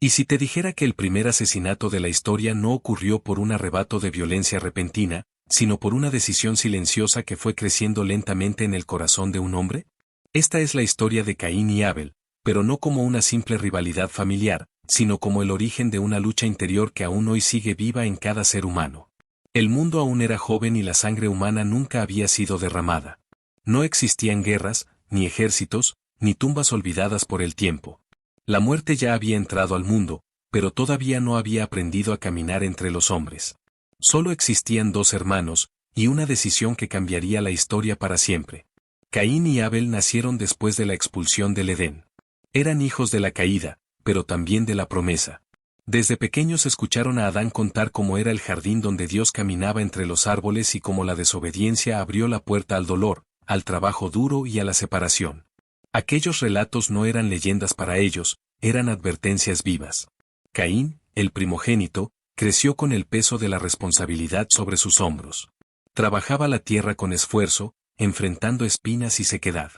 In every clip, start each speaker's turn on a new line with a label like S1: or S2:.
S1: ¿Y si te dijera que el primer asesinato de la historia no ocurrió por un arrebato de violencia repentina, sino por una decisión silenciosa que fue creciendo lentamente en el corazón de un hombre? Esta es la historia de Caín y Abel, pero no como una simple rivalidad familiar, sino como el origen de una lucha interior que aún hoy sigue viva en cada ser humano. El mundo aún era joven y la sangre humana nunca había sido derramada. No existían guerras, ni ejércitos, ni tumbas olvidadas por el tiempo. La muerte ya había entrado al mundo, pero todavía no había aprendido a caminar entre los hombres. Solo existían dos hermanos, y una decisión que cambiaría la historia para siempre. Caín y Abel nacieron después de la expulsión del Edén. Eran hijos de la caída, pero también de la promesa. Desde pequeños escucharon a Adán contar cómo era el jardín donde Dios caminaba entre los árboles y cómo la desobediencia abrió la puerta al dolor, al trabajo duro y a la separación. Aquellos relatos no eran leyendas para ellos, eran advertencias vivas. Caín, el primogénito, creció con el peso de la responsabilidad sobre sus hombros. Trabajaba la tierra con esfuerzo, enfrentando espinas y sequedad.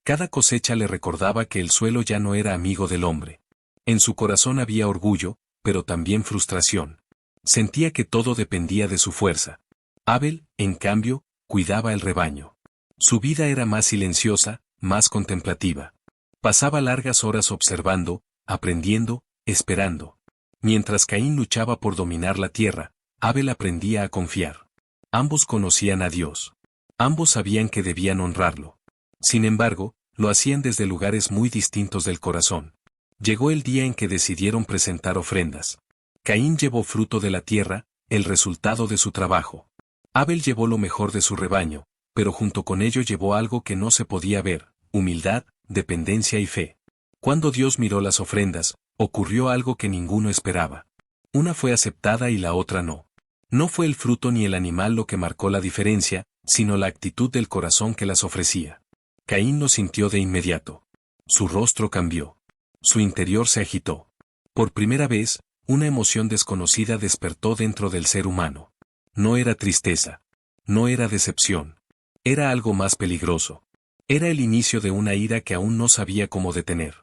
S1: Cada cosecha le recordaba que el suelo ya no era amigo del hombre. En su corazón había orgullo, pero también frustración. Sentía que todo dependía de su fuerza. Abel, en cambio, cuidaba el rebaño. Su vida era más silenciosa, más contemplativa. Pasaba largas horas observando, aprendiendo, esperando. Mientras Caín luchaba por dominar la tierra, Abel aprendía a confiar. Ambos conocían a Dios. Ambos sabían que debían honrarlo. Sin embargo, lo hacían desde lugares muy distintos del corazón. Llegó el día en que decidieron presentar ofrendas. Caín llevó fruto de la tierra, el resultado de su trabajo. Abel llevó lo mejor de su rebaño, pero junto con ello llevó algo que no se podía ver: humildad, dependencia y fe. Cuando Dios miró las ofrendas, ocurrió algo que ninguno esperaba. Una fue aceptada y la otra no. No fue el fruto ni el animal lo que marcó la diferencia, sino la actitud del corazón que las ofrecía. Caín lo sintió de inmediato. Su rostro cambió. Su interior se agitó. Por primera vez, una emoción desconocida despertó dentro del ser humano. No era tristeza. No era decepción. Era algo más peligroso. Era el inicio de una ira que aún no sabía cómo detener.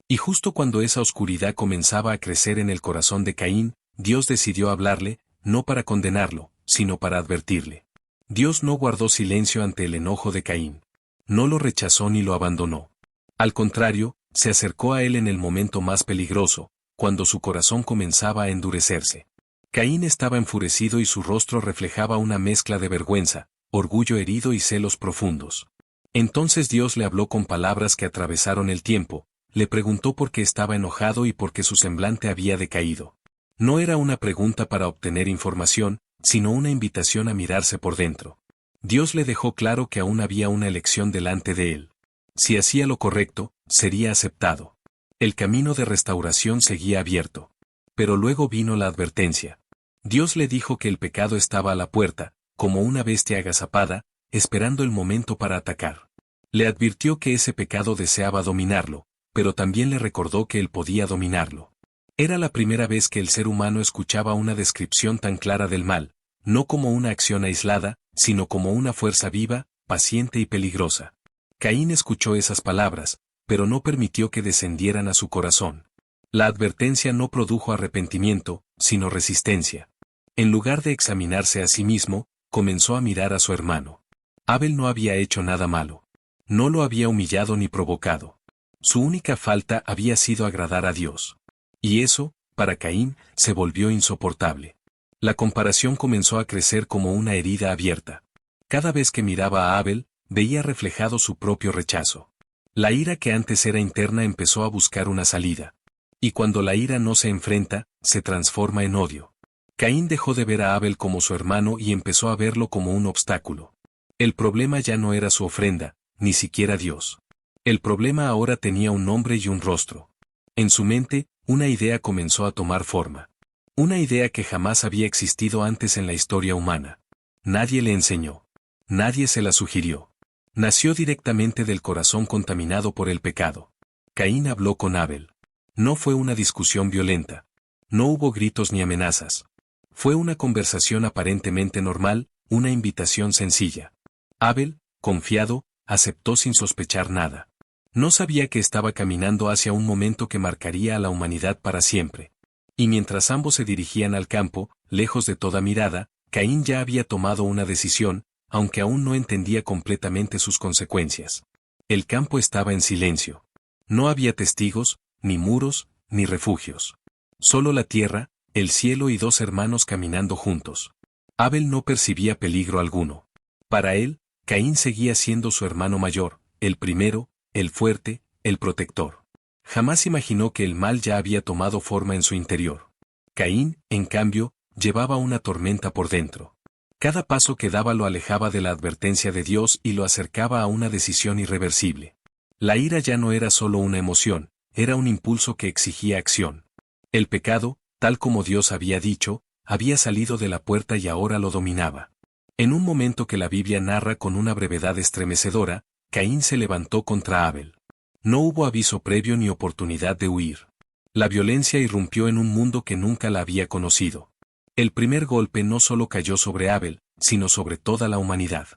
S1: Y justo cuando esa oscuridad comenzaba a crecer en el corazón de Caín, Dios decidió hablarle, no para condenarlo, sino para advertirle. Dios no guardó silencio ante el enojo de Caín. No lo rechazó ni lo abandonó. Al contrario, se acercó a él en el momento más peligroso, cuando su corazón comenzaba a endurecerse. Caín estaba enfurecido y su rostro reflejaba una mezcla de vergüenza, orgullo herido y celos profundos. Entonces Dios le habló con palabras que atravesaron el tiempo, le preguntó por qué estaba enojado y por qué su semblante había decaído. No era una pregunta para obtener información, sino una invitación a mirarse por dentro. Dios le dejó claro que aún había una elección delante de él. Si hacía lo correcto, sería aceptado. El camino de restauración seguía abierto. Pero luego vino la advertencia. Dios le dijo que el pecado estaba a la puerta, como una bestia agazapada, esperando el momento para atacar. Le advirtió que ese pecado deseaba dominarlo, pero también le recordó que él podía dominarlo. Era la primera vez que el ser humano escuchaba una descripción tan clara del mal, no como una acción aislada, sino como una fuerza viva, paciente y peligrosa. Caín escuchó esas palabras, pero no permitió que descendieran a su corazón. La advertencia no produjo arrepentimiento, sino resistencia. En lugar de examinarse a sí mismo, comenzó a mirar a su hermano. Abel no había hecho nada malo. No lo había humillado ni provocado. Su única falta había sido agradar a Dios. Y eso, para Caín, se volvió insoportable. La comparación comenzó a crecer como una herida abierta. Cada vez que miraba a Abel, veía reflejado su propio rechazo. La ira que antes era interna empezó a buscar una salida. Y cuando la ira no se enfrenta, se transforma en odio. Caín dejó de ver a Abel como su hermano y empezó a verlo como un obstáculo. El problema ya no era su ofrenda, ni siquiera Dios. El problema ahora tenía un nombre y un rostro. En su mente, una idea comenzó a tomar forma. Una idea que jamás había existido antes en la historia humana. Nadie le enseñó. Nadie se la sugirió. Nació directamente del corazón contaminado por el pecado. Caín habló con Abel. No fue una discusión violenta. No hubo gritos ni amenazas. Fue una conversación aparentemente normal, una invitación sencilla. Abel, confiado, aceptó sin sospechar nada. No sabía que estaba caminando hacia un momento que marcaría a la humanidad para siempre. Y mientras ambos se dirigían al campo, lejos de toda mirada, Caín ya había tomado una decisión, aunque aún no entendía completamente sus consecuencias. El campo estaba en silencio. No había testigos, ni muros, ni refugios. Solo la tierra, el cielo y dos hermanos caminando juntos. Abel no percibía peligro alguno. Para él, Caín seguía siendo su hermano mayor, el primero, el fuerte, el protector. Jamás imaginó que el mal ya había tomado forma en su interior. Caín, en cambio, llevaba una tormenta por dentro. Cada paso que daba lo alejaba de la advertencia de Dios y lo acercaba a una decisión irreversible. La ira ya no era solo una emoción, era un impulso que exigía acción. El pecado, tal como Dios había dicho, había salido de la puerta y ahora lo dominaba. En un momento que la Biblia narra con una brevedad estremecedora, Caín se levantó contra Abel. No hubo aviso previo ni oportunidad de huir. La violencia irrumpió en un mundo que nunca la había conocido. El primer golpe no solo cayó sobre Abel, sino sobre toda la humanidad.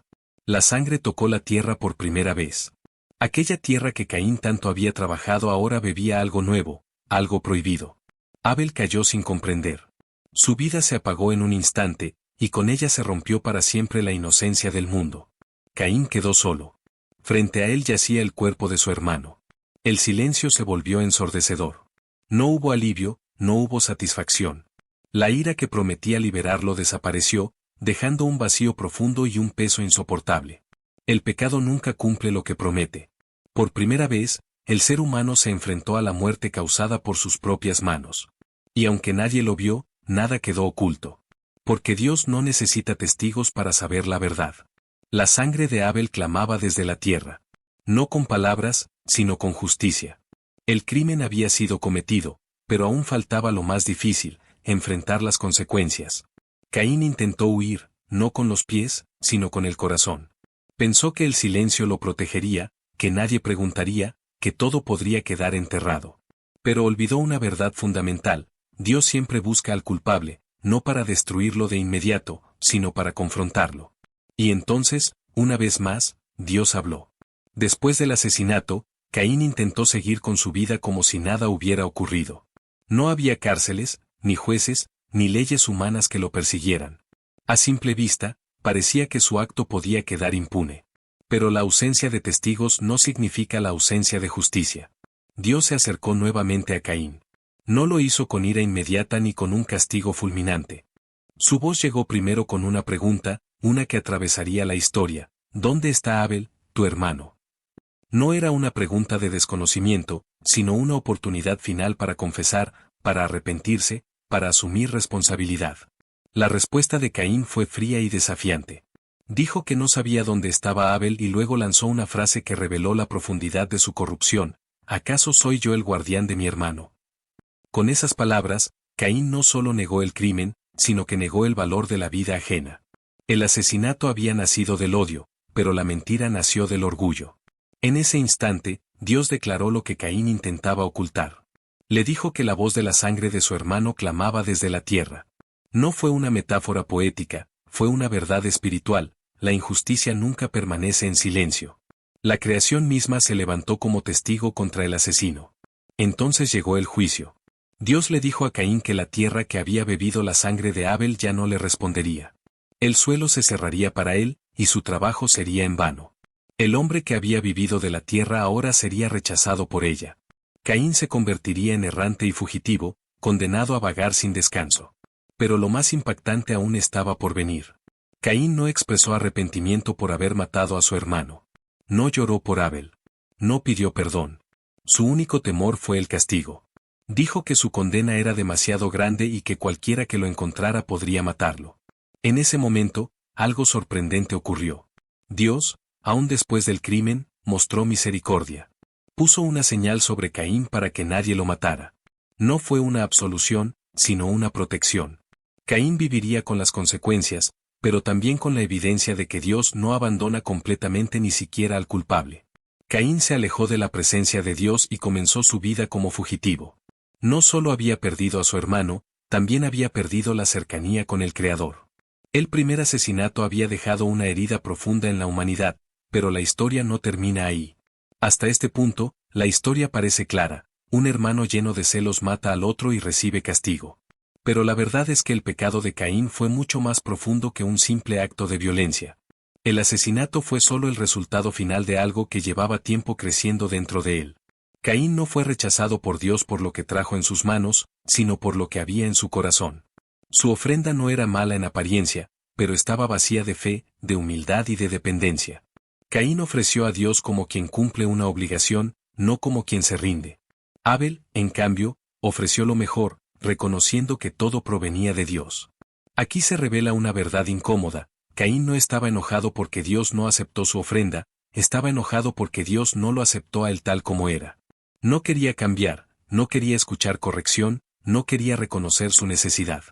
S1: La sangre tocó la tierra por primera vez. Aquella tierra que Caín tanto había trabajado ahora bebía algo nuevo, algo prohibido. Abel cayó sin comprender. Su vida se apagó en un instante, y con ella se rompió para siempre la inocencia del mundo. Caín quedó solo. Frente a él yacía el cuerpo de su hermano. El silencio se volvió ensordecedor. No hubo alivio, no hubo satisfacción. La ira que prometía liberarlo desapareció, dejando un vacío profundo y un peso insoportable. El pecado nunca cumple lo que promete. Por primera vez, el ser humano se enfrentó a la muerte causada por sus propias manos. Y aunque nadie lo vio, nada quedó oculto. Porque Dios no necesita testigos para saber la verdad. La sangre de Abel clamaba desde la tierra. No con palabras, sino con justicia. El crimen había sido cometido, pero aún faltaba lo más difícil, enfrentar las consecuencias. Caín intentó huir, no con los pies, sino con el corazón. Pensó que el silencio lo protegería, que nadie preguntaría, que todo podría quedar enterrado. Pero olvidó una verdad fundamental: Dios siempre busca al culpable, no para destruirlo de inmediato, sino para confrontarlo. Y entonces, una vez más, Dios habló. Después del asesinato, Caín intentó seguir con su vida como si nada hubiera ocurrido. No había cárceles, ni jueces, ni leyes humanas que lo persiguieran. A simple vista, parecía que su acto podía quedar impune. Pero la ausencia de testigos no significa la ausencia de justicia. Dios se acercó nuevamente a Caín. No lo hizo con ira inmediata ni con un castigo fulminante. Su voz llegó primero con una pregunta, una que atravesaría la historia: ¿dónde está Abel, tu hermano? No era una pregunta de desconocimiento, sino una oportunidad final para confesar, para arrepentirse, para asumir responsabilidad. La respuesta de Caín fue fría y desafiante. Dijo que no sabía dónde estaba Abel y luego lanzó una frase que reveló la profundidad de su corrupción: ¿acaso soy yo el guardián de mi hermano? Con esas palabras, Caín no solo negó el crimen, sino que negó el valor de la vida ajena. El asesinato había nacido del odio, pero la mentira nació del orgullo. En ese instante, Dios declaró lo que Caín intentaba ocultar. Le dijo que la voz de la sangre de su hermano clamaba desde la tierra. No fue una metáfora poética, fue una verdad espiritual: la injusticia nunca permanece en silencio. La creación misma se levantó como testigo contra el asesino. Entonces llegó el juicio. Dios le dijo a Caín que la tierra que había bebido la sangre de Abel ya no le respondería. El suelo se cerraría para él, y su trabajo sería en vano. El hombre que había vivido de la tierra ahora sería rechazado por ella. Caín se convertiría en errante y fugitivo, condenado a vagar sin descanso. Pero lo más impactante aún estaba por venir. Caín no expresó arrepentimiento por haber matado a su hermano. No lloró por Abel. No pidió perdón. Su único temor fue el castigo. Dijo que su condena era demasiado grande y que cualquiera que lo encontrara podría matarlo. En ese momento, algo sorprendente ocurrió. Dios, aún después del crimen, mostró misericordia. Puso una señal sobre Caín para que nadie lo matara. No fue una absolución, sino una protección. Caín viviría con las consecuencias, pero también con la evidencia de que Dios no abandona completamente ni siquiera al culpable. Caín se alejó de la presencia de Dios y comenzó su vida como fugitivo. No solo había perdido a su hermano, también había perdido la cercanía con el Creador. El primer asesinato había dejado una herida profunda en la humanidad, pero la historia no termina ahí. Hasta este punto, la historia parece clara: un hermano lleno de celos mata al otro y recibe castigo. Pero la verdad es que el pecado de Caín fue mucho más profundo que un simple acto de violencia. El asesinato fue solo el resultado final de algo que llevaba tiempo creciendo dentro de él. Caín no fue rechazado por Dios por lo que trajo en sus manos, sino por lo que había en su corazón. Su ofrenda no era mala en apariencia, pero estaba vacía de fe, de humildad y de dependencia. Caín ofreció a Dios como quien cumple una obligación, no como quien se rinde. Abel, en cambio, ofreció lo mejor, reconociendo que todo provenía de Dios. Aquí se revela una verdad incómoda: Caín no estaba enojado porque Dios no aceptó su ofrenda, estaba enojado porque Dios no lo aceptó a él tal como era. No quería cambiar, no quería escuchar corrección, no quería reconocer su necesidad.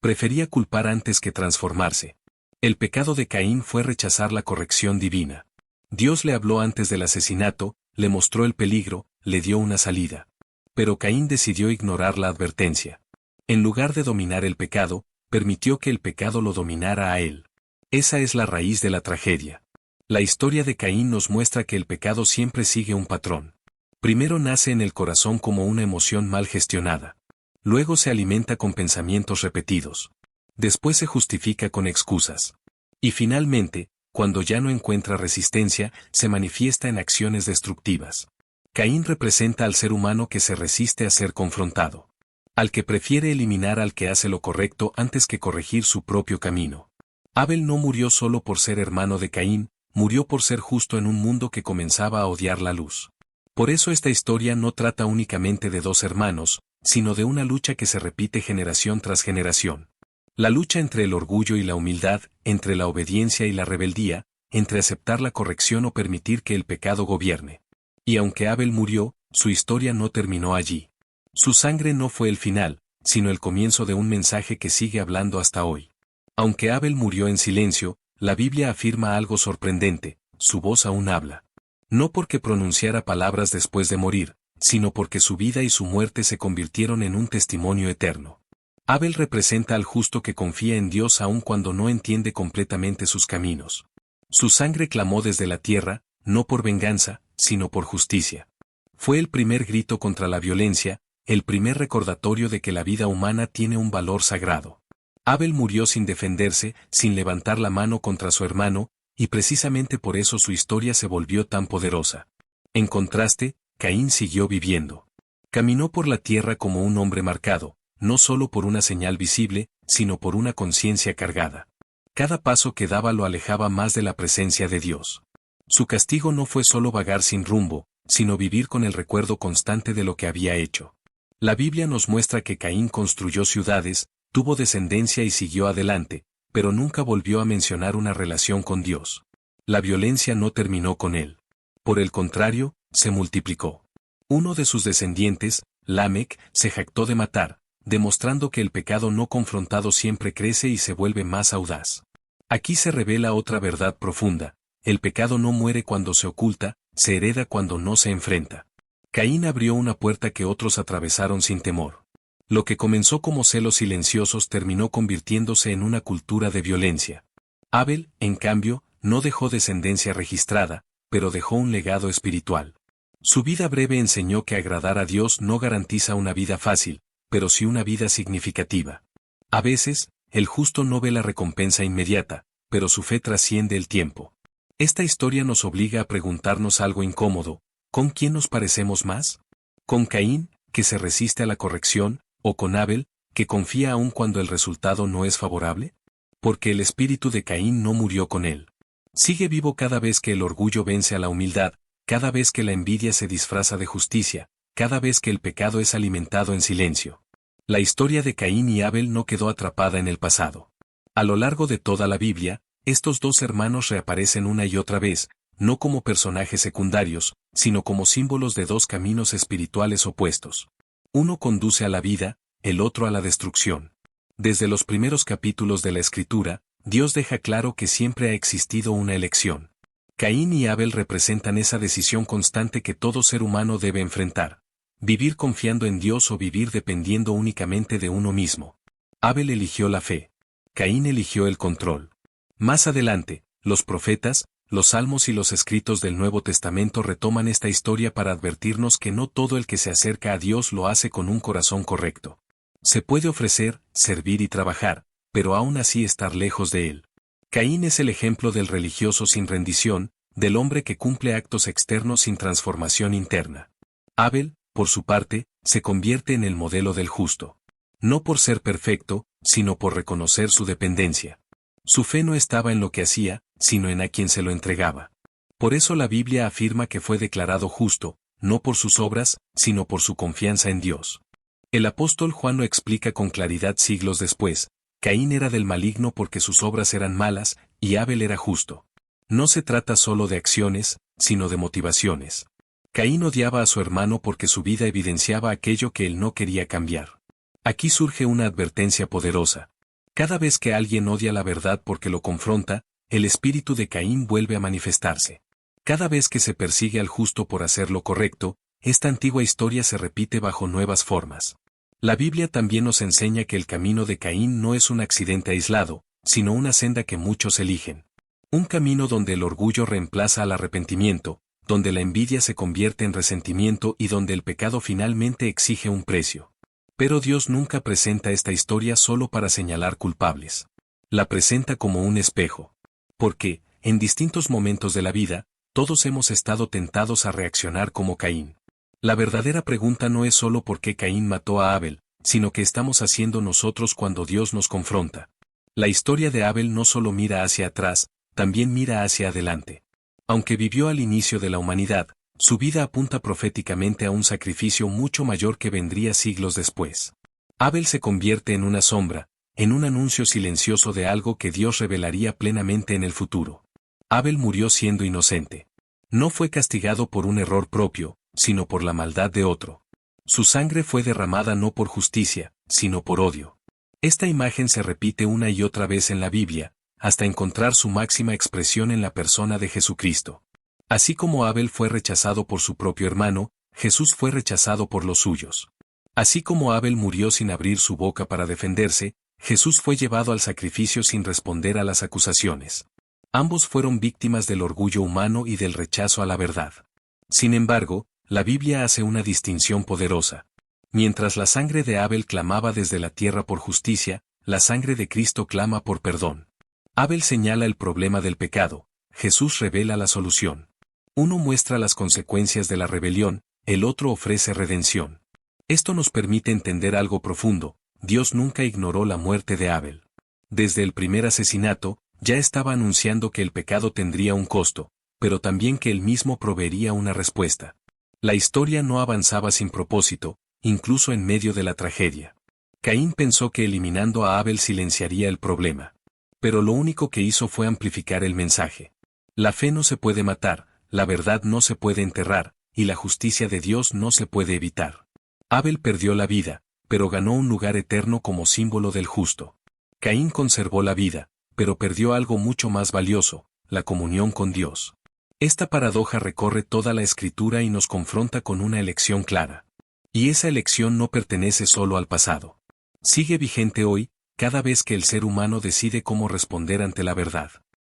S1: Prefería culpar antes que transformarse. El pecado de Caín fue rechazar la corrección divina. Dios le habló antes del asesinato, le mostró el peligro, le dio una salida. Pero Caín decidió ignorar la advertencia. En lugar de dominar el pecado, permitió que el pecado lo dominara a él. Esa es la raíz de la tragedia. La historia de Caín nos muestra que el pecado siempre sigue un patrón. Primero nace en el corazón como una emoción mal gestionada. Luego se alimenta con pensamientos repetidos. Después se justifica con excusas. Y finalmente, cuando ya no encuentra resistencia, se manifiesta en acciones destructivas. Caín representa al ser humano que se resiste a ser confrontado. Al que prefiere eliminar al que hace lo correcto antes que corregir su propio camino. Abel no murió solo por ser hermano de Caín, murió por ser justo en un mundo que comenzaba a odiar la luz. Por eso esta historia no trata únicamente de dos hermanos, sino de una lucha que se repite generación tras generación. La lucha entre el orgullo y la humildad, entre la obediencia y la rebeldía, entre aceptar la corrección o permitir que el pecado gobierne. Y aunque Abel murió, su historia no terminó allí. Su sangre no fue el final, sino el comienzo de un mensaje que sigue hablando hasta hoy. Aunque Abel murió en silencio, la Biblia afirma algo sorprendente: su voz aún habla. No porque pronunciara palabras después de morir, sino porque su vida y su muerte se convirtieron en un testimonio eterno. Abel representa al justo que confía en Dios aun cuando no entiende completamente sus caminos. Su sangre clamó desde la tierra, no por venganza, sino por justicia. Fue el primer grito contra la violencia, el primer recordatorio de que la vida humana tiene un valor sagrado. Abel murió sin defenderse, sin levantar la mano contra su hermano, y precisamente por eso su historia se volvió tan poderosa. En contraste, Caín siguió viviendo. Caminó por la tierra como un hombre marcado, no solo por una señal visible, sino por una conciencia cargada. Cada paso que daba lo alejaba más de la presencia de Dios. Su castigo no fue solo vagar sin rumbo, sino vivir con el recuerdo constante de lo que había hecho. La Biblia nos muestra que Caín construyó ciudades, tuvo descendencia y siguió adelante, pero nunca volvió a mencionar una relación con Dios. La violencia no terminó con él. Por el contrario, se multiplicó. Uno de sus descendientes, Lamec, se jactó de matar, demostrando que el pecado no confrontado siempre crece y se vuelve más audaz. Aquí se revela otra verdad profunda: el pecado no muere cuando se oculta, se hereda cuando no se enfrenta. Caín abrió una puerta que otros atravesaron sin temor. Lo que comenzó como celos silenciosos terminó convirtiéndose en una cultura de violencia. Abel, en cambio, no dejó descendencia registrada, pero dejó un legado espiritual. Su vida breve enseñó que agradar a Dios no garantiza una vida fácil, pero sí una vida significativa. A veces, el justo no ve la recompensa inmediata, pero su fe trasciende el tiempo. Esta historia nos obliga a preguntarnos algo incómodo: ¿con quién nos parecemos más? ¿Con Caín, que se resiste a la corrección, o con Abel, que confía aun cuando el resultado no es favorable? Porque el espíritu de Caín no murió con él. Sigue vivo cada vez que el orgullo vence a la humildad, cada vez que la envidia se disfraza de justicia, cada vez que el pecado es alimentado en silencio. La historia de Caín y Abel no quedó atrapada en el pasado. A lo largo de toda la Biblia, estos dos hermanos reaparecen una y otra vez, no como personajes secundarios, sino como símbolos de dos caminos espirituales opuestos. Uno conduce a la vida, el otro a la destrucción. Desde los primeros capítulos de la Escritura, Dios deja claro que siempre ha existido una elección. Caín y Abel representan esa decisión constante que todo ser humano debe enfrentar: vivir confiando en Dios o vivir dependiendo únicamente de uno mismo. Abel eligió la fe. Caín eligió el control. Más adelante, los profetas, los Salmos y los escritos del Nuevo Testamento retoman esta historia para advertirnos que no todo el que se acerca a Dios lo hace con un corazón correcto. Se puede ofrecer, servir y trabajar, pero aún así estar lejos de Él. Caín es el ejemplo del religioso sin rendición, del hombre que cumple actos externos sin transformación interna. Abel, por su parte, se convierte en el modelo del justo. No por ser perfecto, sino por reconocer su dependencia. Su fe no estaba en lo que hacía, sino en a quien se lo entregaba. Por eso la Biblia afirma que fue declarado justo, no por sus obras, sino por su confianza en Dios. El apóstol Juan lo explica con claridad siglos después: Caín era del maligno porque sus obras eran malas, y Abel era justo. No se trata solo de acciones, sino de motivaciones. Caín odiaba a su hermano porque su vida evidenciaba aquello que él no quería cambiar. Aquí surge una advertencia poderosa. Cada vez que alguien odia la verdad porque lo confronta, el espíritu de Caín vuelve a manifestarse. Cada vez que se persigue al justo por hacer lo correcto, esta antigua historia se repite bajo nuevas formas. La Biblia también nos enseña que el camino de Caín no es un accidente aislado, sino una senda que muchos eligen. Un camino donde el orgullo reemplaza al arrepentimiento, donde la envidia se convierte en resentimiento y donde el pecado finalmente exige un precio. Pero Dios nunca presenta esta historia solo para señalar culpables. La presenta como un espejo. Porque, en distintos momentos de la vida, todos hemos estado tentados a reaccionar como Caín. La verdadera pregunta no es solo por qué Caín mató a Abel, sino qué estamos haciendo nosotros cuando Dios nos confronta. La historia de Abel no solo mira hacia atrás, también mira hacia adelante. Aunque vivió al inicio de la humanidad, su vida apunta proféticamente a un sacrificio mucho mayor que vendría siglos después. Abel se convierte en una sombra, en un anuncio silencioso de algo que Dios revelaría plenamente en el futuro. Abel murió siendo inocente. No fue castigado por un error propio, sino por la maldad de otro. Su sangre fue derramada no por justicia, sino por odio. Esta imagen se repite una y otra vez en la Biblia, hasta encontrar su máxima expresión en la persona de Jesucristo. Así como Abel fue rechazado por su propio hermano, Jesús fue rechazado por los suyos. Así como Abel murió sin abrir su boca para defenderse, Jesús fue llevado al sacrificio sin responder a las acusaciones. Ambos fueron víctimas del orgullo humano y del rechazo a la verdad. Sin embargo, la Biblia hace una distinción poderosa. Mientras la sangre de Abel clamaba desde la tierra por justicia, la sangre de Cristo clama por perdón. Abel señala el problema del pecado, Jesús revela la solución. Uno muestra las consecuencias de la rebelión, el otro ofrece redención. Esto nos permite entender algo profundo: Dios nunca ignoró la muerte de Abel. Desde el primer asesinato, ya estaba anunciando que el pecado tendría un costo, pero también que él mismo proveería una respuesta. La historia no avanzaba sin propósito, incluso en medio de la tragedia. Caín pensó que eliminando a Abel silenciaría el problema. Pero lo único que hizo fue amplificar el mensaje. La fe no se puede matar, la verdad no se puede enterrar, y la justicia de Dios no se puede evitar. Abel perdió la vida, pero ganó un lugar eterno como símbolo del justo. Caín conservó la vida, pero perdió algo mucho más valioso: la comunión con Dios. Esta paradoja recorre toda la Escritura y nos confronta con una elección clara. Y esa elección no pertenece solo al pasado. Sigue vigente hoy, cada vez que el ser humano decide cómo responder ante la verdad.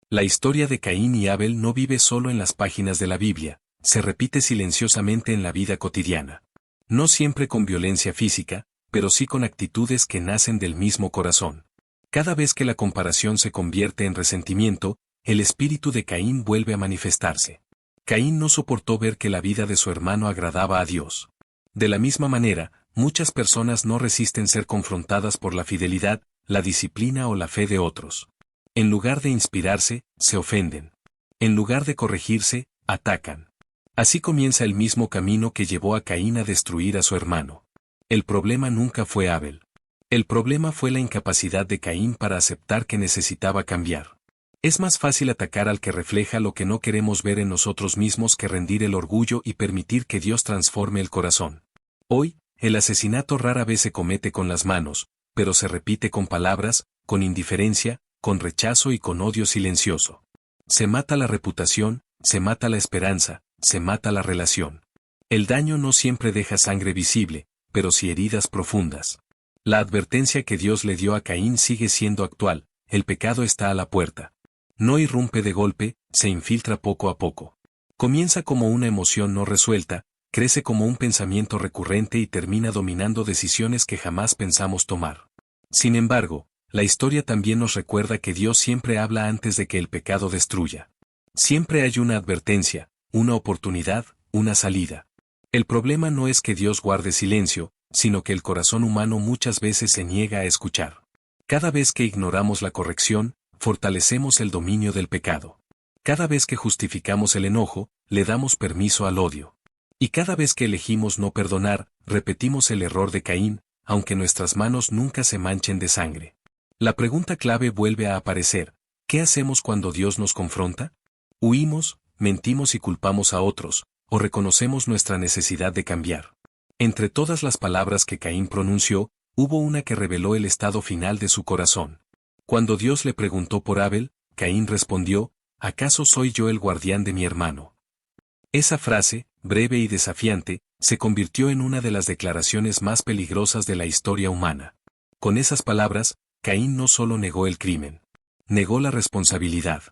S1: La historia de Caín y Abel no vive solo en las páginas de la Biblia, se repite silenciosamente en la vida cotidiana. No siempre con violencia física, pero sí con actitudes que nacen del mismo corazón. Cada vez que la comparación se convierte en resentimiento, el espíritu de Caín vuelve a manifestarse. Caín no soportó ver que la vida de su hermano agradaba a Dios. De la misma manera, muchas personas no resisten ser confrontadas por la fidelidad, la disciplina o la fe de otros. En lugar de inspirarse, se ofenden. En lugar de corregirse, atacan. Así comienza el mismo camino que llevó a Caín a destruir a su hermano. El problema nunca fue Abel. El problema fue la incapacidad de Caín para aceptar que necesitaba cambiar. Es más fácil atacar al que refleja lo que no queremos ver en nosotros mismos que rendir el orgullo y permitir que Dios transforme el corazón. Hoy, el asesinato rara vez se comete con las manos, pero se repite con palabras, con indiferencia, con rechazo y con odio silencioso. Se mata la reputación, se mata la esperanza, se mata la relación. El daño no siempre deja sangre visible, pero sí heridas profundas. La advertencia que Dios le dio a Caín sigue siendo actual: el pecado está a la puerta. No irrumpe de golpe, se infiltra poco a poco. Comienza como una emoción no resuelta, crece como un pensamiento recurrente y termina dominando decisiones que jamás pensamos tomar. Sin embargo, la historia también nos recuerda que Dios siempre habla antes de que el pecado destruya. Siempre hay una advertencia, una oportunidad, una salida. El problema no es que Dios guarde silencio, sino que el corazón humano muchas veces se niega a escuchar. Cada vez que ignoramos la corrección, fortalecemos el dominio del pecado. Cada vez que justificamos el enojo, le damos permiso al odio. Y cada vez que elegimos no perdonar, repetimos el error de Caín, aunque nuestras manos nunca se manchen de sangre. La pregunta clave vuelve a aparecer: ¿qué hacemos cuando Dios nos confronta? ¿Huimos, mentimos y culpamos a otros, o reconocemos nuestra necesidad de cambiar? Entre todas las palabras que Caín pronunció, hubo una que reveló el estado final de su corazón. Cuando Dios le preguntó por Abel, Caín respondió: ¿acaso soy yo el guardián de mi hermano? Esa frase, breve y desafiante, se convirtió en una de las declaraciones más peligrosas de la historia humana. Con esas palabras, Caín no solo negó el crimen, negó la responsabilidad,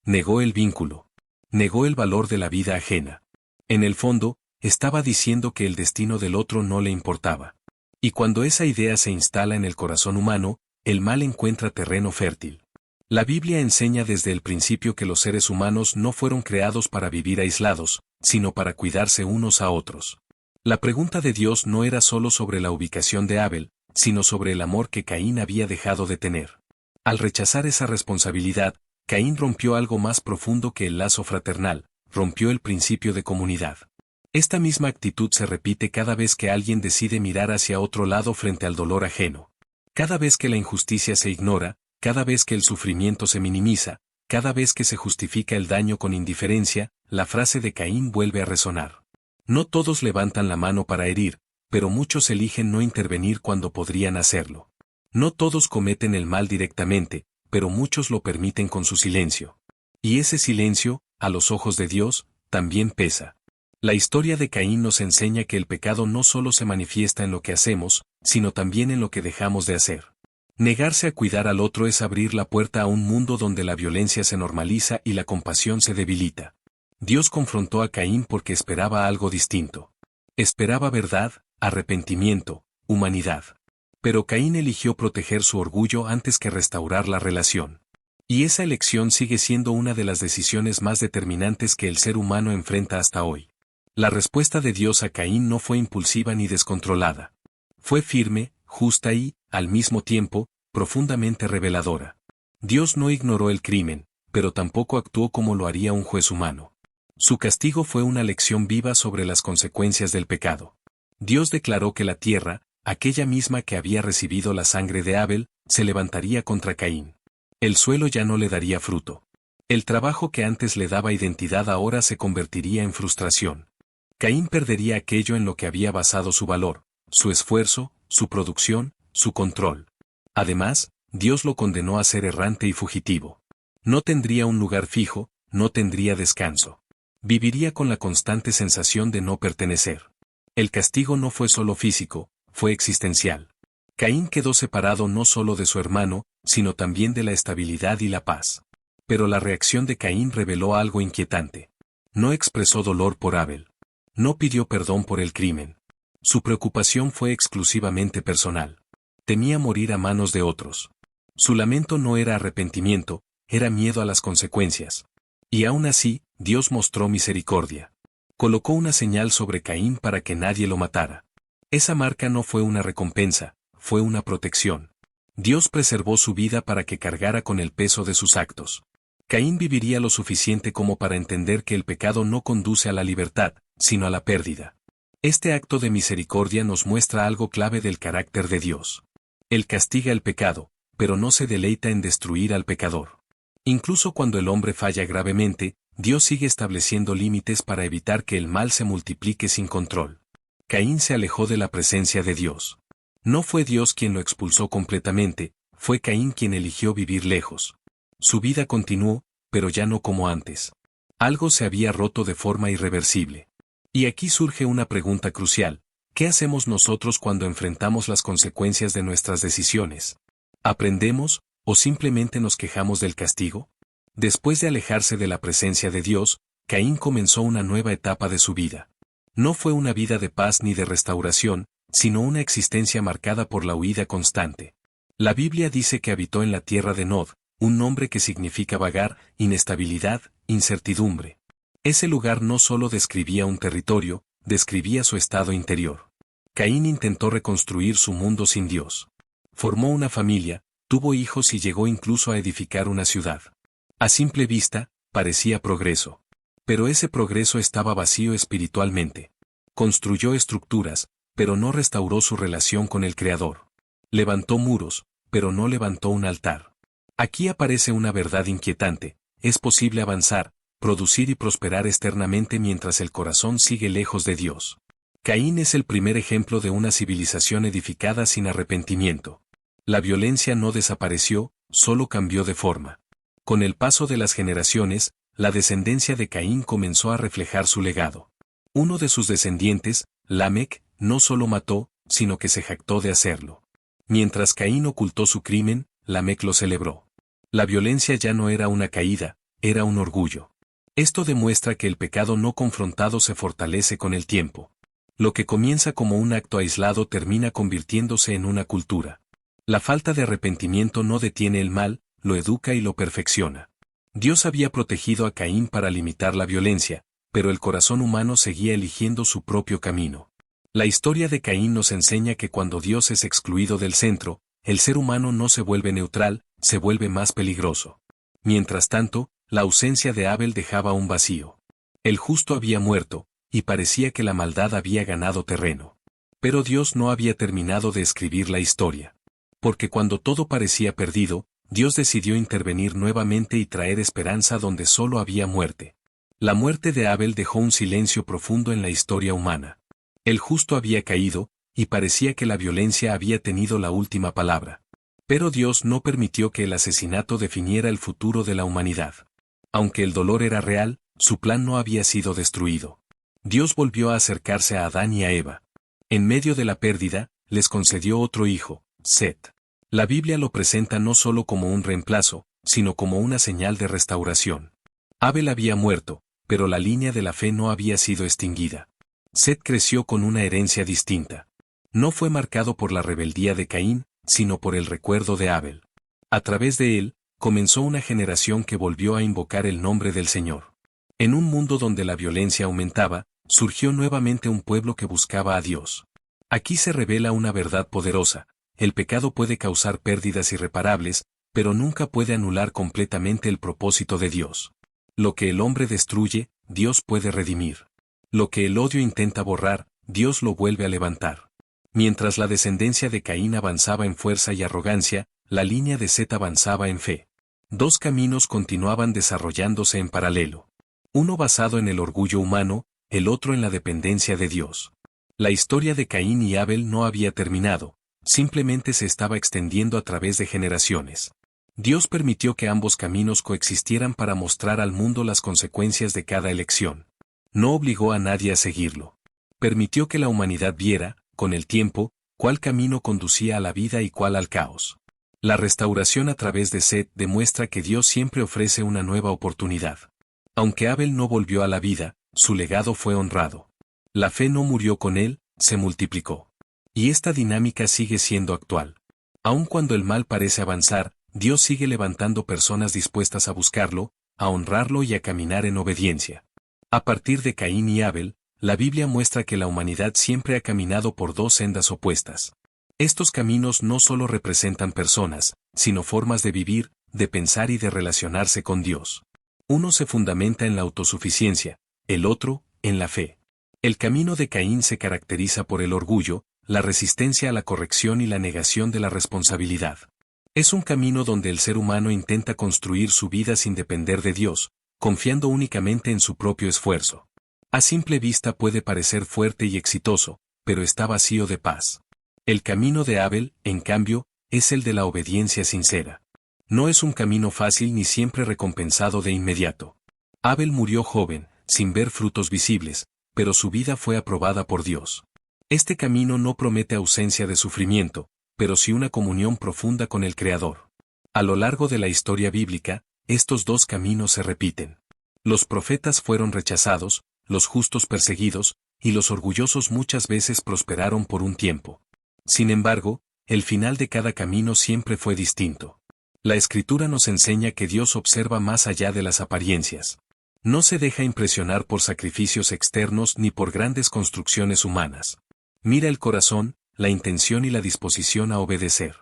S1: negó el vínculo, negó el valor de la vida ajena. En el fondo, estaba diciendo que el destino del otro no le importaba. Y cuando esa idea se instala en el corazón humano, el mal encuentra terreno fértil. La Biblia enseña desde el principio que los seres humanos no fueron creados para vivir aislados, sino para cuidarse unos a otros. La pregunta de Dios no era solo sobre la ubicación de Abel, sino sobre el amor que Caín había dejado de tener. Al rechazar esa responsabilidad, Caín rompió algo más profundo que el lazo fraternal, rompió el principio de comunidad. Esta misma actitud se repite cada vez que alguien decide mirar hacia otro lado frente al dolor ajeno. Cada vez que la injusticia se ignora, cada vez que el sufrimiento se minimiza, cada vez que se justifica el daño con indiferencia, la frase de Caín vuelve a resonar. No todos levantan la mano para herir, pero muchos eligen no intervenir cuando podrían hacerlo. No todos cometen el mal directamente, pero muchos lo permiten con su silencio. Y ese silencio, a los ojos de Dios, también pesa. La historia de Caín nos enseña que el pecado no solo se manifiesta en lo que hacemos, sino también en lo que dejamos de hacer. Negarse a cuidar al otro es abrir la puerta a un mundo donde la violencia se normaliza y la compasión se debilita. Dios confrontó a Caín porque esperaba algo distinto. Esperaba verdad, arrepentimiento, humanidad. Pero Caín eligió proteger su orgullo antes que restaurar la relación. Y esa elección sigue siendo una de las decisiones más determinantes que el ser humano enfrenta hasta hoy. La respuesta de Dios a Caín no fue impulsiva ni descontrolada. Fue firme, justa y, al mismo tiempo, profundamente reveladora. Dios no ignoró el crimen, pero tampoco actuó como lo haría un juez humano. Su castigo fue una lección viva sobre las consecuencias del pecado. Dios declaró que la tierra, aquella misma que había recibido la sangre de Abel, se levantaría contra Caín. El suelo ya no le daría fruto. El trabajo que antes le daba identidad ahora se convertiría en frustración. Caín perdería aquello en lo que había basado su valor, su esfuerzo, su producción, su control. Además, Dios lo condenó a ser errante y fugitivo. No tendría un lugar fijo, no tendría descanso. Viviría con la constante sensación de no pertenecer. El castigo no fue solo físico, fue existencial. Caín quedó separado no solo de su hermano, sino también de la estabilidad y la paz. Pero la reacción de Caín reveló algo inquietante. No expresó dolor por Abel. No pidió perdón por el crimen. Su preocupación fue exclusivamente personal. Temía morir a manos de otros. Su lamento no era arrepentimiento, era miedo a las consecuencias. Y aún así, Dios mostró misericordia. Colocó una señal sobre Caín para que nadie lo matara. Esa marca no fue una recompensa, fue una protección. Dios preservó su vida para que cargara con el peso de sus actos. Caín viviría lo suficiente como para entender que el pecado no conduce a la libertad, sino a la pérdida. Este acto de misericordia nos muestra algo clave del carácter de Dios. Él castiga el pecado, pero no se deleita en destruir al pecador. Incluso cuando el hombre falla gravemente, Dios sigue estableciendo límites para evitar que el mal se multiplique sin control. Caín se alejó de la presencia de Dios. No fue Dios quien lo expulsó completamente, fue Caín quien eligió vivir lejos. Su vida continuó, pero ya no como antes. Algo se había roto de forma irreversible. Y aquí surge una pregunta crucial: ¿qué hacemos nosotros cuando enfrentamos las consecuencias de nuestras decisiones? ¿Aprendemos, o simplemente nos quejamos del castigo? Después de alejarse de la presencia de Dios, Caín comenzó una nueva etapa de su vida. No fue una vida de paz ni de restauración, sino una existencia marcada por la huida constante. La Biblia dice que habitó en la tierra de Nod, un nombre que significa vagar, inestabilidad, incertidumbre. Ese lugar no solo describía un territorio, describía su estado interior. Caín intentó reconstruir su mundo sin Dios. Formó una familia, tuvo hijos y llegó incluso a edificar una ciudad. A simple vista, parecía progreso. Pero ese progreso estaba vacío espiritualmente. Construyó estructuras, pero no restauró su relación con el Creador. Levantó muros, pero no levantó un altar. Aquí aparece una verdad inquietante: es posible avanzar, producir y prosperar externamente mientras el corazón sigue lejos de Dios. Caín es el primer ejemplo de una civilización edificada sin arrepentimiento. La violencia no desapareció, solo cambió de forma. Con el paso de las generaciones, la descendencia de Caín comenzó a reflejar su legado. Uno de sus descendientes, Lamec, no solo mató, sino que se jactó de hacerlo. Mientras Caín ocultó su crimen, Lamec lo celebró. La violencia ya no era una caída, era un orgullo. Esto demuestra que el pecado no confrontado se fortalece con el tiempo. Lo que comienza como un acto aislado termina convirtiéndose en una cultura. La falta de arrepentimiento no detiene el mal, lo educa y lo perfecciona. Dios había protegido a Caín para limitar la violencia, pero el corazón humano seguía eligiendo su propio camino. La historia de Caín nos enseña que cuando Dios es excluido del centro, el ser humano no se vuelve neutral, se vuelve más peligroso. Mientras tanto, la ausencia de Abel dejaba un vacío. El justo había muerto, y parecía que la maldad había ganado terreno. Pero Dios no había terminado de escribir la historia. Porque cuando todo parecía perdido, Dios decidió intervenir nuevamente y traer esperanza donde solo había muerte. La muerte de Abel dejó un silencio profundo en la historia humana. El justo había caído, y parecía que la violencia había tenido la última palabra. Pero Dios no permitió que el asesinato definiera el futuro de la humanidad. Aunque el dolor era real, su plan no había sido destruido. Dios volvió a acercarse a Adán y a Eva. En medio de la pérdida, les concedió otro hijo, Set. La Biblia lo presenta no solo como un reemplazo, sino como una señal de restauración. Abel había muerto, pero la línea de la fe no había sido extinguida. Set creció con una herencia distinta. No fue marcado por la rebeldía de Caín, sino por el recuerdo de Abel. A través de él, comenzó una generación que volvió a invocar el nombre del Señor. En un mundo donde la violencia aumentaba, surgió nuevamente un pueblo que buscaba a Dios. Aquí se revela una verdad poderosa: el pecado puede causar pérdidas irreparables, pero nunca puede anular completamente el propósito de Dios. Lo que el hombre destruye, Dios puede redimir. Lo que el odio intenta borrar, Dios lo vuelve a levantar. Mientras la descendencia de Caín avanzaba en fuerza y arrogancia, la línea de Set avanzaba en fe. Dos caminos continuaban desarrollándose en paralelo. Uno basado en el orgullo humano, el otro en la dependencia de Dios. La historia de Caín y Abel no había terminado, simplemente se estaba extendiendo a través de generaciones. Dios permitió que ambos caminos coexistieran para mostrar al mundo las consecuencias de cada elección. No obligó a nadie a seguirlo. Permitió que la humanidad viera, con el tiempo, cuál camino conducía a la vida y cuál al caos. La restauración a través de Set demuestra que Dios siempre ofrece una nueva oportunidad. Aunque Abel no volvió a la vida, su legado fue honrado. La fe no murió con él, se multiplicó. Y esta dinámica sigue siendo actual. Aun cuando el mal parece avanzar, Dios sigue levantando personas dispuestas a buscarlo, a honrarlo y a caminar en obediencia. A partir de Caín y Abel, la Biblia muestra que la humanidad siempre ha caminado por dos sendas opuestas. Estos caminos no solo representan personas, sino formas de vivir, de pensar y de relacionarse con Dios. Uno se fundamenta en la autosuficiencia, el otro, en la fe. El camino de Caín se caracteriza por el orgullo, la resistencia a la corrección y la negación de la responsabilidad. Es un camino donde el ser humano intenta construir su vida sin depender de Dios, confiando únicamente en su propio esfuerzo. A simple vista puede parecer fuerte y exitoso, pero está vacío de paz. El camino de Abel, en cambio, es el de la obediencia sincera. No es un camino fácil ni siempre recompensado de inmediato. Abel murió joven, sin ver frutos visibles, pero su vida fue aprobada por Dios. Este camino no promete ausencia de sufrimiento, pero sí una comunión profunda con el Creador. A lo largo de la historia bíblica, estos dos caminos se repiten. Los profetas fueron rechazados, los justos perseguidos, y los orgullosos muchas veces prosperaron por un tiempo. Sin embargo, el final de cada camino siempre fue distinto. La Escritura nos enseña que Dios observa más allá de las apariencias. No se deja impresionar por sacrificios externos ni por grandes construcciones humanas. Mira el corazón, la intención y la disposición a obedecer.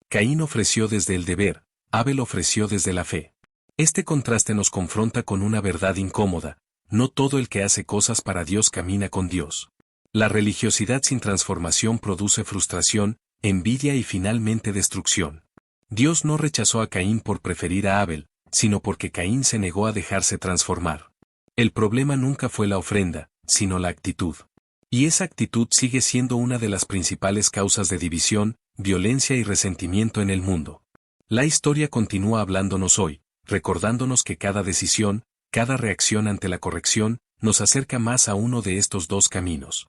S1: Caín ofreció desde el deber, Abel ofreció desde la fe. Este contraste nos confronta con una verdad incómoda: no todo el que hace cosas para Dios camina con Dios. La religiosidad sin transformación produce frustración, envidia y finalmente destrucción. Dios no rechazó a Caín por preferir a Abel, sino porque Caín se negó a dejarse transformar. El problema nunca fue la ofrenda, sino la actitud. Y esa actitud sigue siendo una de las principales causas de división, violencia y resentimiento en el mundo. La historia continúa hablándonos hoy, recordándonos que cada decisión, cada reacción ante la corrección, nos acerca más a uno de estos dos caminos.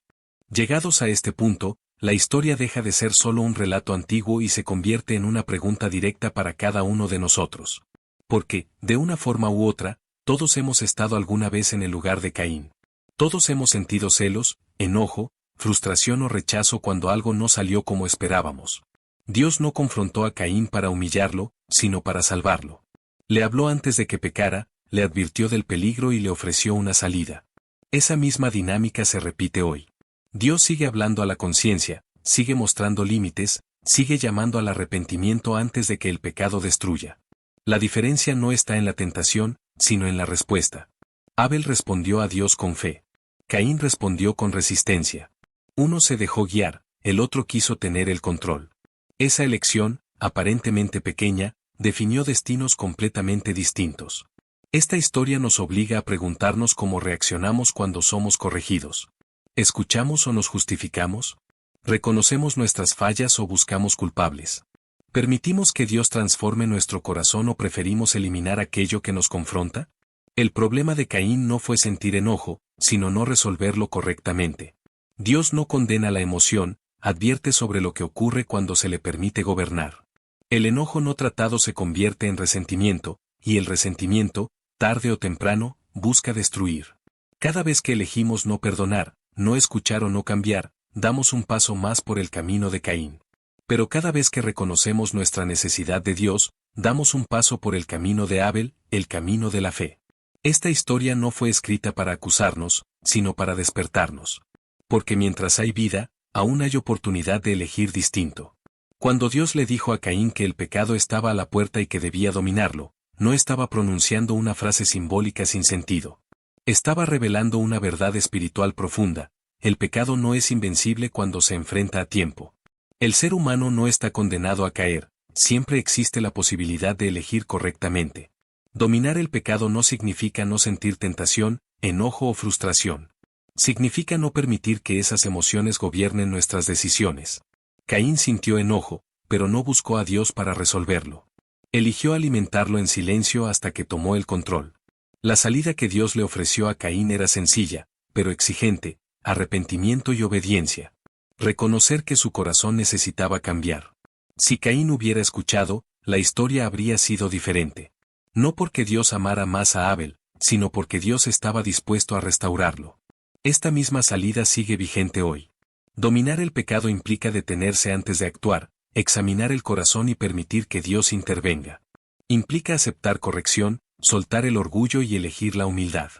S1: Llegados a este punto, la historia deja de ser solo un relato antiguo y se convierte en una pregunta directa para cada uno de nosotros. Porque, de una forma u otra, todos hemos estado alguna vez en el lugar de Caín. Todos hemos sentido celos, enojo, frustración o rechazo cuando algo no salió como esperábamos. Dios no confrontó a Caín para humillarlo, sino para salvarlo. Le habló antes de que pecara, le advirtió del peligro y le ofreció una salida. Esa misma dinámica se repite hoy. Dios sigue hablando a la conciencia, sigue mostrando límites, sigue llamando al arrepentimiento antes de que el pecado destruya. La diferencia no está en la tentación, sino en la respuesta. Abel respondió a Dios con fe. Caín respondió con resistencia. Uno se dejó guiar, el otro quiso tener el control. Esa elección, aparentemente pequeña, definió destinos completamente distintos. Esta historia nos obliga a preguntarnos cómo reaccionamos cuando somos corregidos. ¿Escuchamos o nos justificamos? ¿Reconocemos nuestras fallas o buscamos culpables? ¿Permitimos que Dios transforme nuestro corazón o preferimos eliminar aquello que nos confronta? El problema de Caín no fue sentir enojo, sino no resolverlo correctamente. Dios no condena la emoción, advierte sobre lo que ocurre cuando se le permite gobernar. El enojo no tratado se convierte en resentimiento, y el resentimiento, tarde o temprano, busca destruir. Cada vez que elegimos no perdonar, no escuchar o no cambiar, damos un paso más por el camino de Caín. Pero cada vez que reconocemos nuestra necesidad de Dios, damos un paso por el camino de Abel, el camino de la fe. Esta historia no fue escrita para acusarnos, sino para despertarnos. Porque mientras hay vida, aún hay oportunidad de elegir distinto. Cuando Dios le dijo a Caín que el pecado estaba a la puerta y que debía dominarlo, no estaba pronunciando una frase simbólica sin sentido. Estaba revelando una verdad espiritual profunda: el pecado no es invencible cuando se enfrenta a tiempo. El ser humano no está condenado a caer, siempre existe la posibilidad de elegir correctamente. Dominar el pecado no significa no sentir tentación, enojo o frustración. Significa no permitir que esas emociones gobiernen nuestras decisiones. Caín sintió enojo, pero no buscó a Dios para resolverlo. Eligió alimentarlo en silencio hasta que tomó el control. La salida que Dios le ofreció a Caín era sencilla, pero exigente: arrepentimiento y obediencia. Reconocer que su corazón necesitaba cambiar. Si Caín hubiera escuchado, la historia habría sido diferente. No porque Dios amara más a Abel, sino porque Dios estaba dispuesto a restaurarlo. Esta misma salida sigue vigente hoy. Dominar el pecado implica detenerse antes de actuar, examinar el corazón y permitir que Dios intervenga. Implica aceptar corrección, soltar el orgullo y elegir la humildad.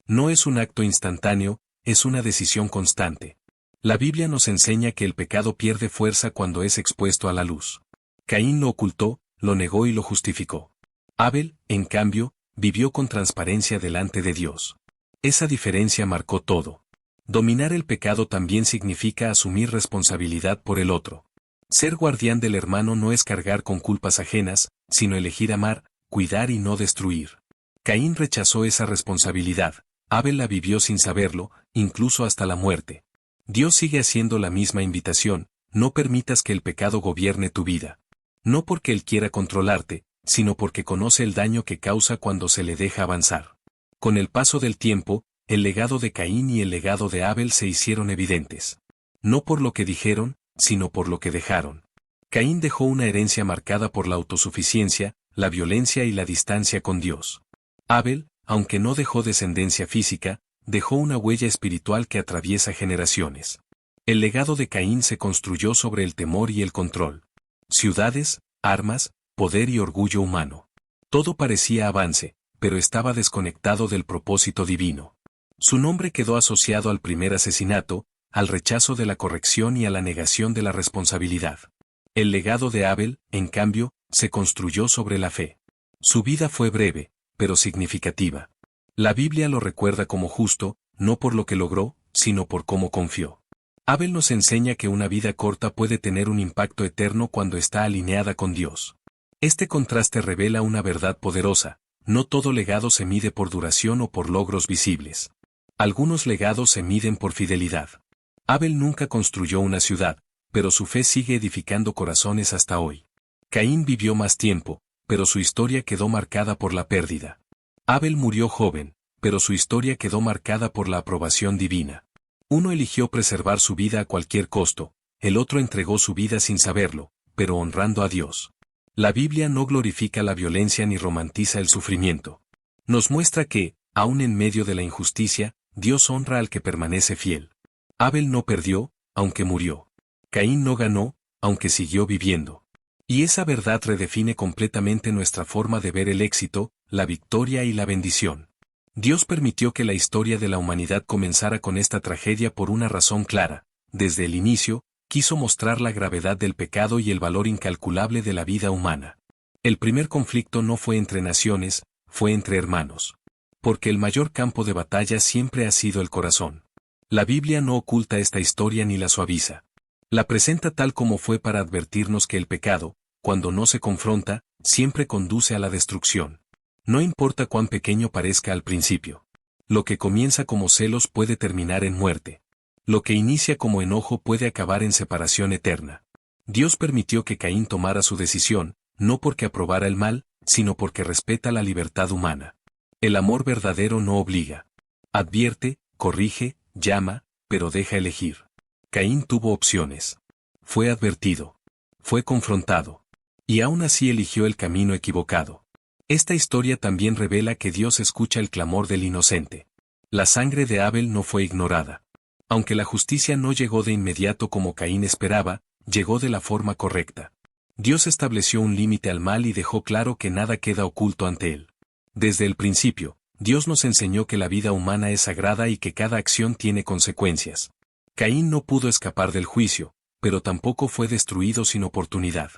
S1: No es un acto instantáneo, es una decisión constante. La Biblia nos enseña que el pecado pierde fuerza cuando es expuesto a la luz. Caín lo ocultó, lo negó y lo justificó. Abel, en cambio, vivió con transparencia delante de Dios. Esa diferencia marcó todo. Dominar el pecado también significa asumir responsabilidad por el otro. Ser guardián del hermano no es cargar con culpas ajenas, sino elegir amar, cuidar y no destruir. Caín rechazó esa responsabilidad, Abel la vivió sin saberlo, incluso hasta la muerte. Dios sigue haciendo la misma invitación: no permitas que el pecado gobierne tu vida. No porque Él quiera controlarte, sino porque conoce el daño que causa cuando se le deja avanzar. Con el paso del tiempo, el legado de Caín y el legado de Abel se hicieron evidentes. No por lo que dijeron, sino por lo que dejaron. Caín dejó una herencia marcada por la autosuficiencia, la violencia y la distancia con Dios. Abel, aunque no dejó descendencia física, dejó una huella espiritual que atraviesa generaciones. El legado de Caín se construyó sobre el temor y el control. Ciudades, armas, poder y orgullo humano. Todo parecía avance, pero estaba desconectado del propósito divino. Su nombre quedó asociado al primer asesinato, al rechazo de la corrección y a la negación de la responsabilidad. El legado de Abel, en cambio, se construyó sobre la fe. Su vida fue breve, pero significativa. La Biblia lo recuerda como justo, no por lo que logró, sino por cómo confió. Abel nos enseña que una vida corta puede tener un impacto eterno cuando está alineada con Dios. Este contraste revela una verdad poderosa: no todo legado se mide por duración o por logros visibles. Algunos legados se miden por fidelidad. Abel nunca construyó una ciudad, pero su fe sigue edificando corazones hasta hoy. Caín vivió más tiempo, pero su historia quedó marcada por la pérdida. Abel murió joven, pero su historia quedó marcada por la aprobación divina. Uno eligió preservar su vida a cualquier costo, el otro entregó su vida sin saberlo, pero honrando a Dios. La Biblia no glorifica la violencia ni romantiza el sufrimiento. Nos muestra que, aun en medio de la injusticia, Dios honra al que permanece fiel. Abel no perdió, aunque murió. Caín no ganó, aunque siguió viviendo. Y esa verdad redefine completamente nuestra forma de ver el éxito, la victoria y la bendición. Dios permitió que la historia de la humanidad comenzara con esta tragedia por una razón clara. Desde el inicio, quiso mostrar la gravedad del pecado y el valor incalculable de la vida humana. El primer conflicto no fue entre naciones, fue entre hermanos. Porque el mayor campo de batalla siempre ha sido el corazón. La Biblia no oculta esta historia ni la suaviza. La presenta tal como fue para advertirnos que el pecado, cuando no se confronta, siempre conduce a la destrucción. No importa cuán pequeño parezca al principio. Lo que comienza como celos puede terminar en muerte. Lo que inicia como enojo puede acabar en separación eterna. Dios permitió que Caín tomara su decisión, no porque aprobara el mal, sino porque respeta la libertad humana. El amor verdadero no obliga. Advierte, corrige, llama, pero deja elegir. Caín tuvo opciones. Fue advertido. Fue confrontado. Y aún así eligió el camino equivocado. Esta historia también revela que Dios escucha el clamor del inocente. La sangre de Abel no fue ignorada. Aunque la justicia no llegó de inmediato como Caín esperaba, llegó de la forma correcta. Dios estableció un límite al mal y dejó claro que nada queda oculto ante él. Desde el principio, Dios nos enseñó que la vida humana es sagrada y que cada acción tiene consecuencias. Caín no pudo escapar del juicio, pero tampoco fue destruido sin oportunidad.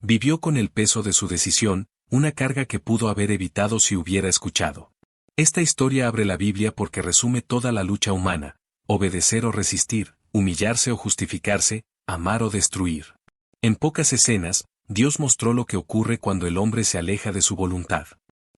S1: Vivió con el peso de su decisión, una carga que pudo haber evitado si hubiera escuchado. Esta historia abre la Biblia porque resume toda la lucha humana: obedecer o resistir, humillarse o justificarse, amar o destruir. En pocas escenas, Dios mostró lo que ocurre cuando el hombre se aleja de su voluntad.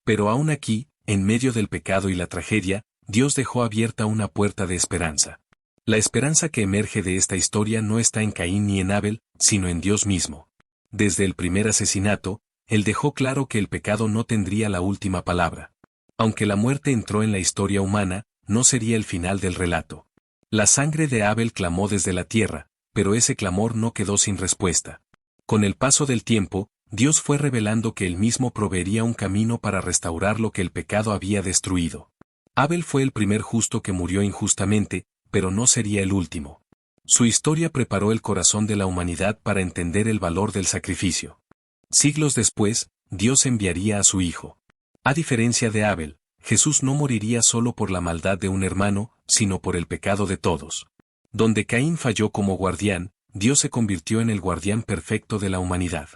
S1: Pero aún aquí, en medio del pecado y la tragedia, Dios dejó abierta una puerta de esperanza. La esperanza que emerge de esta historia no está en Caín ni en Abel, sino en Dios mismo. Desde el primer asesinato, Él dejó claro que el pecado no tendría la última palabra. Aunque la muerte entró en la historia humana, no sería el final del relato. La sangre de Abel clamó desde la tierra, pero ese clamor no quedó sin respuesta. Con el paso del tiempo, Dios fue revelando que Él mismo proveería un camino para restaurar lo que el pecado había destruido. Abel fue el primer justo que murió injustamente, pero no sería el último. Su historia preparó el corazón de la humanidad para entender el valor del sacrificio. Siglos después, Dios enviaría a su Hijo. A diferencia de Abel, Jesús no moriría solo por la maldad de un hermano, sino por el pecado de todos. Donde Caín falló como guardián, Dios se convirtió en el guardián perfecto de la humanidad.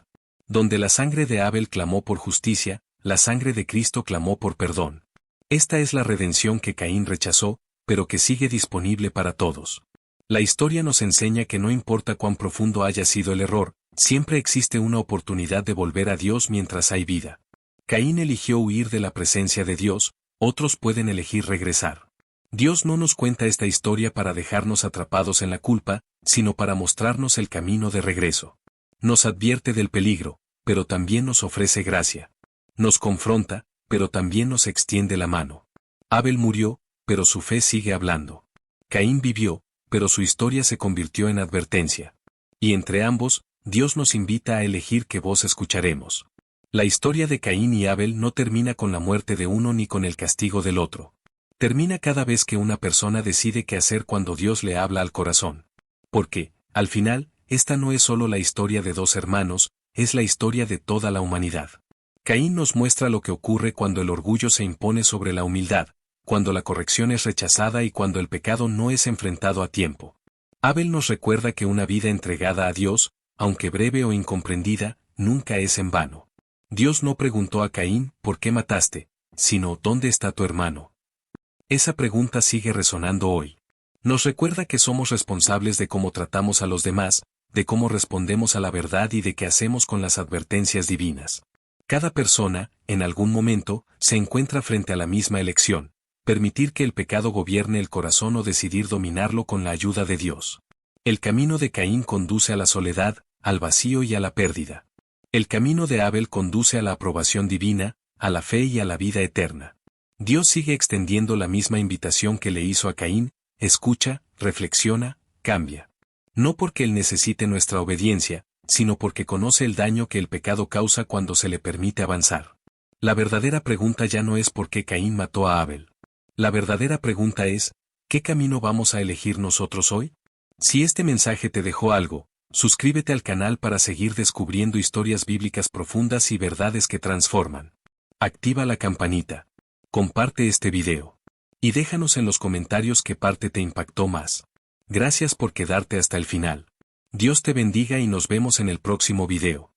S1: Donde la sangre de Abel clamó por justicia, la sangre de Cristo clamó por perdón. Esta es la redención que Caín rechazó, pero que sigue disponible para todos. La historia nos enseña que no importa cuán profundo haya sido el error, siempre existe una oportunidad de volver a Dios mientras hay vida. Caín eligió huir de la presencia de Dios, otros pueden elegir regresar. Dios no nos cuenta esta historia para dejarnos atrapados en la culpa, sino para mostrarnos el camino de regreso. Nos advierte del peligro, pero también nos ofrece gracia. Nos confronta, pero también nos extiende la mano. Abel murió, pero su fe sigue hablando. Caín vivió, pero su historia se convirtió en advertencia. Y entre ambos, Dios nos invita a elegir qué voz escucharemos. La historia de Caín y Abel no termina con la muerte de uno ni con el castigo del otro. Termina cada vez que una persona decide qué hacer cuando Dios le habla al corazón. Porque, al final, esta no es solo la historia de dos hermanos, es la historia de toda la humanidad. Caín nos muestra lo que ocurre cuando el orgullo se impone sobre la humildad, cuando la corrección es rechazada y cuando el pecado no es enfrentado a tiempo. Abel nos recuerda que una vida entregada a Dios, aunque breve o incomprendida, nunca es en vano. Dios no preguntó a Caín, ¿por qué mataste?, sino, ¿dónde está tu hermano? Esa pregunta sigue resonando hoy. Nos recuerda que somos responsables de cómo tratamos a los demás, de cómo respondemos a la verdad y de qué hacemos con las advertencias divinas. Cada persona, en algún momento, se encuentra frente a la misma elección: permitir que el pecado gobierne el corazón o decidir dominarlo con la ayuda de Dios. El camino de Caín conduce a la soledad, al vacío y a la pérdida. El camino de Abel conduce a la aprobación divina, a la fe y a la vida eterna. Dios sigue extendiendo la misma invitación que le hizo a Caín: escucha, reflexiona, cambia. No porque Él necesite nuestra obediencia, sino porque conoce el daño que el pecado causa cuando se le permite avanzar. La verdadera pregunta ya no es por qué Caín mató a Abel. La verdadera pregunta es, ¿qué camino vamos a elegir nosotros hoy? Si este mensaje te dejó algo, suscríbete al canal para seguir descubriendo historias bíblicas profundas y verdades que transforman. Activa la campanita. Comparte este video. Y déjanos en los comentarios qué parte te impactó más. Gracias por quedarte hasta el final. Dios te bendiga y nos vemos en el próximo video.